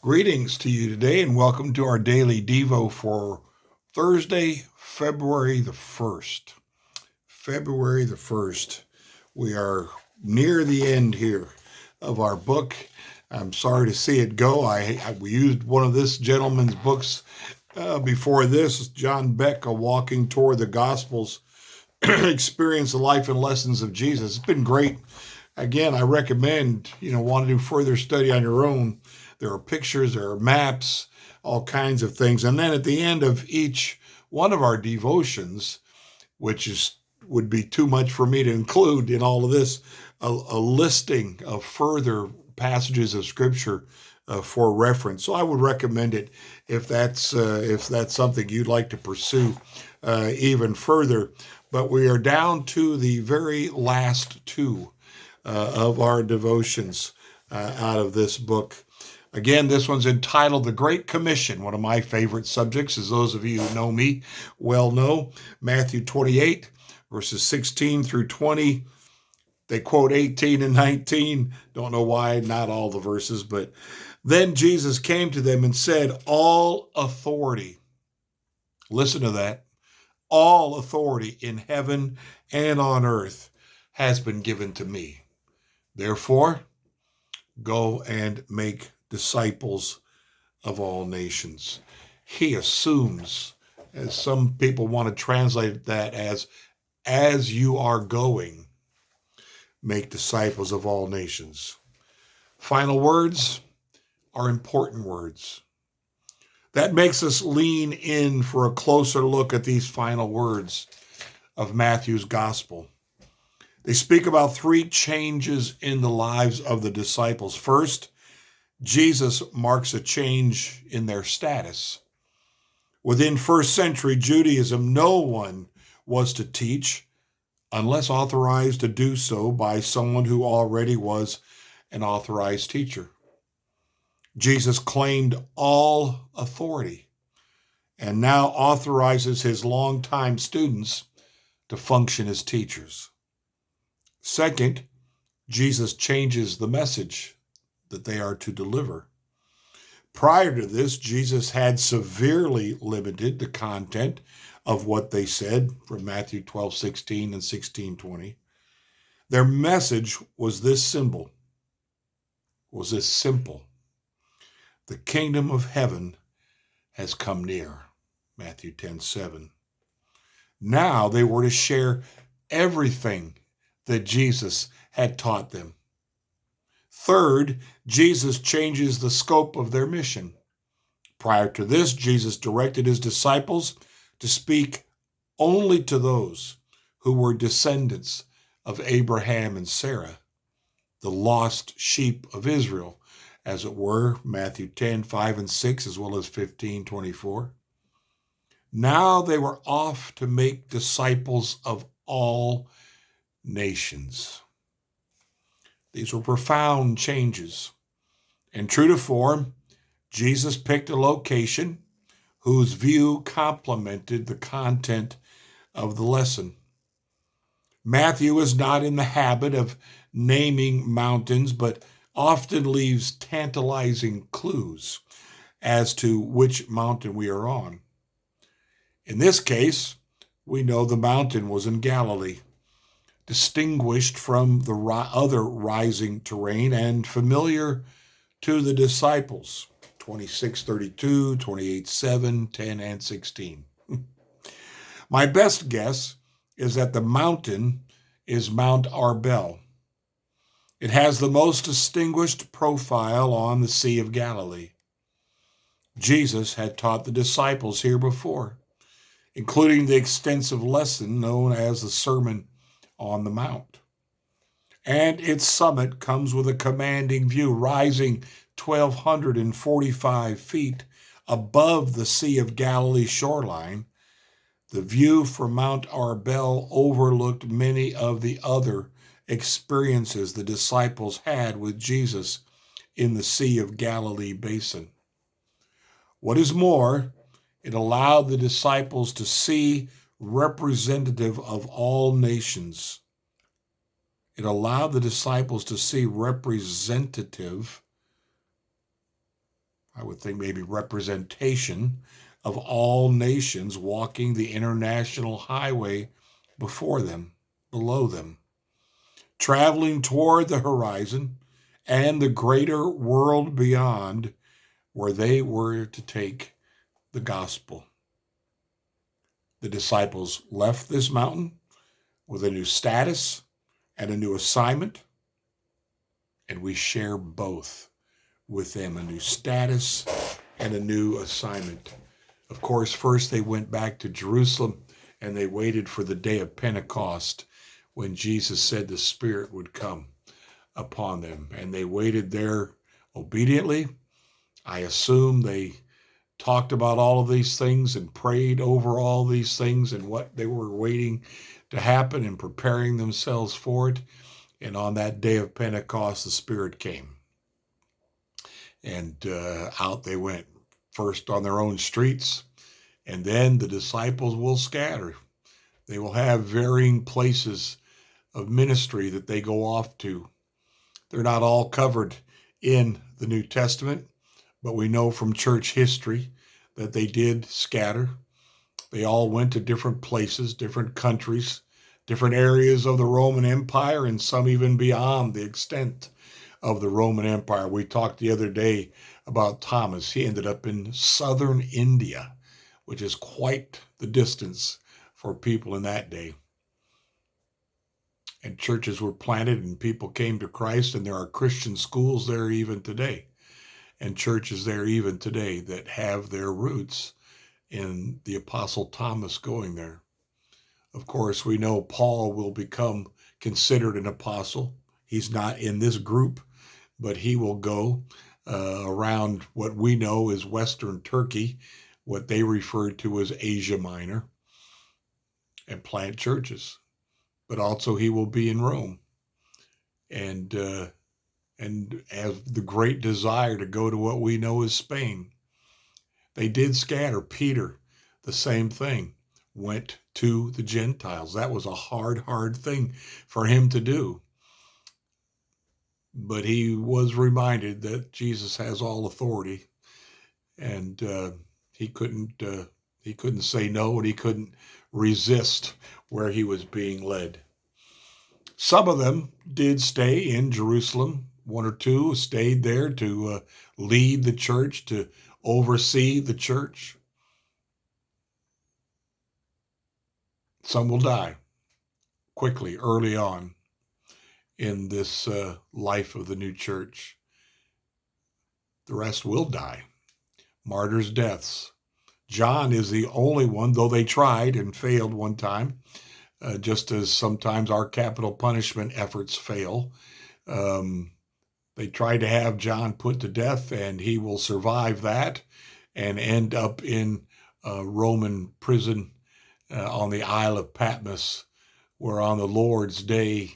Greetings to you today and welcome to our daily Devo for Thursday, February the 1st. February the 1st. We are near the end here of our book. I'm sorry to see it go. We used one of this gentleman's books before this, John Beck, A Walking Toward the Gospels, Experience the Life and Lessons of Jesus. It's been great. Again, I recommend, want to do further study on your own. There are pictures, there are maps, all kinds of things. And then at the end of each one of our devotions, would be too much for me to include in all of this, a listing of further passages of Scripture for reference. So I would recommend it if that's something you'd like to pursue even further. But we are down to the very last two of our devotions out of this book. Again, this one's entitled The Great Commission, one of my favorite subjects, as those of you who know me well know. Matthew 28, verses 16 through 20. They quote 18 and 19. Don't know why, not all the verses, but then Jesus came to them and said, all authority, listen to that, all authority in heaven and on earth has been given to me. Therefore, go and make disciples of all nations. He assumes, as some people want to translate that as you are going, make disciples of all nations. Final words are important words. That makes us lean in for a closer look at these final words of Matthew's gospel. They speak about three changes in the lives of the disciples. First, Jesus marks a change in their status. Within first century Judaism, no one was to teach unless authorized to do so by someone who already was an authorized teacher. Jesus claimed all authority and now authorizes his longtime students to function as teachers. Second, Jesus changes the message that they are to deliver. Prior to this, Jesus had severely limited the content of what they said from Matthew 12:16 and 16:20. Their message was this simple. The kingdom of heaven has come near, Matthew 10:7. Now they were to share everything that Jesus had taught them. Third, Jesus changes the scope of their mission. Prior to this, Jesus directed his disciples to speak only to those who were descendants of Abraham and Sarah, the lost sheep of Israel, as it were, Matthew 10:5 and 6, as well as 15:24. Now they were off to make disciples of all nations. These were profound changes. And true to form, Jesus picked a location whose view complemented the content of the lesson. Matthew is not in the habit of naming mountains, but often leaves tantalizing clues as to which mountain we are on. In this case, we know the mountain was in Galilee, distinguished from the other rising terrain and familiar to the disciples, 26:32, 28:7, 10, and 16. My best guess is that the mountain is Mount Arbel. It has the most distinguished profile on the Sea of Galilee. Jesus had taught the disciples here before, including the extensive lesson known as the Sermon on the Mount. And its summit comes with a commanding view, rising 1,245 feet above the Sea of Galilee shoreline. The view from Mount Arbel overlooked many of the other experiences the disciples had with Jesus in the Sea of Galilee basin. What is more, it allowed the disciples to see representative of all nations. It allowed the disciples to see representative, I would think maybe representation of all nations walking the international highway before them, below them, traveling toward the horizon and the greater world beyond, where they were to take the gospel. The disciples left this mountain with a new status and a new assignment, and we share both with them, a new status and a new assignment. Of course, first they went back to Jerusalem and they waited for the day of Pentecost when Jesus said the Spirit would come upon them. And they waited there obediently. I assume they talked about all of these things and prayed over all these things and what they were waiting to happen and preparing themselves for it. And on that day of Pentecost, the Spirit came. And out they went, first on their own streets, and then the disciples will scatter. They will have varying places of ministry that they go off to. They're not all covered in the New Testament, but we know from church history that they did scatter. They all went to different places, different countries, different areas of the Roman Empire, and some even beyond the extent of the Roman Empire. We talked the other day about Thomas. He ended up in southern India, which is quite the distance for people in that day. And churches were planted and people came to Christ, and there are Christian schools there even today, and churches there even today that have their roots in the Apostle Thomas going there. Of course, we know Paul will become considered an apostle. He's not in this group, but he will go around what we know as Western Turkey, what they refer to as Asia Minor, and plant churches. But also he will be in Rome and have the great desire to go to what we know as Spain. They did scatter. Peter, the same thing, went to the Gentiles. That was a hard thing for him to do. But he was reminded that Jesus has all authority, and he couldn't say no, and he couldn't resist where he was being led. Some of them did stay in Jerusalem. One or two stayed there to lead the church, to oversee the church. Some will die quickly, early on in this life of the new church. The rest will die. Martyrs' deaths. John is the only one, though they tried and failed one time, just as sometimes our capital punishment efforts fail. They tried to have John put to death, and he will survive that and end up in a Roman prison on the Isle of Patmos, where on the Lord's day,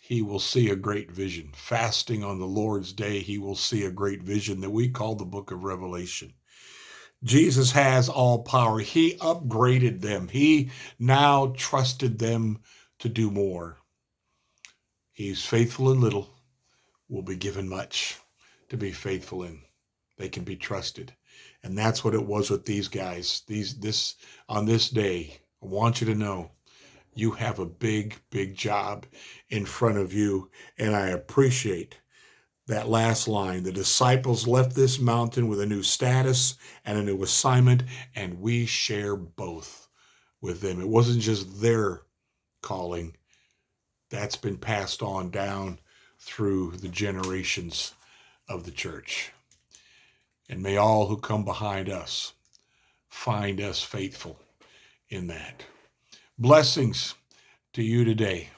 he will see a great vision. Fasting on the Lord's day, he will see a great vision that we call the book of Revelation. Jesus has all power. He upgraded them. He now trusted them to do more. He's faithful in little, will be given much to be faithful in. They can be trusted. And that's what it was with these guys. On this day, I want you to know, you have a big job in front of you. And I appreciate that last line. The disciples left this mountain with a new status and a new assignment, and we share both with them. It wasn't just their calling. That's been passed on down through the generations of the church. And may all who come behind us find us faithful in that. Blessings to you today.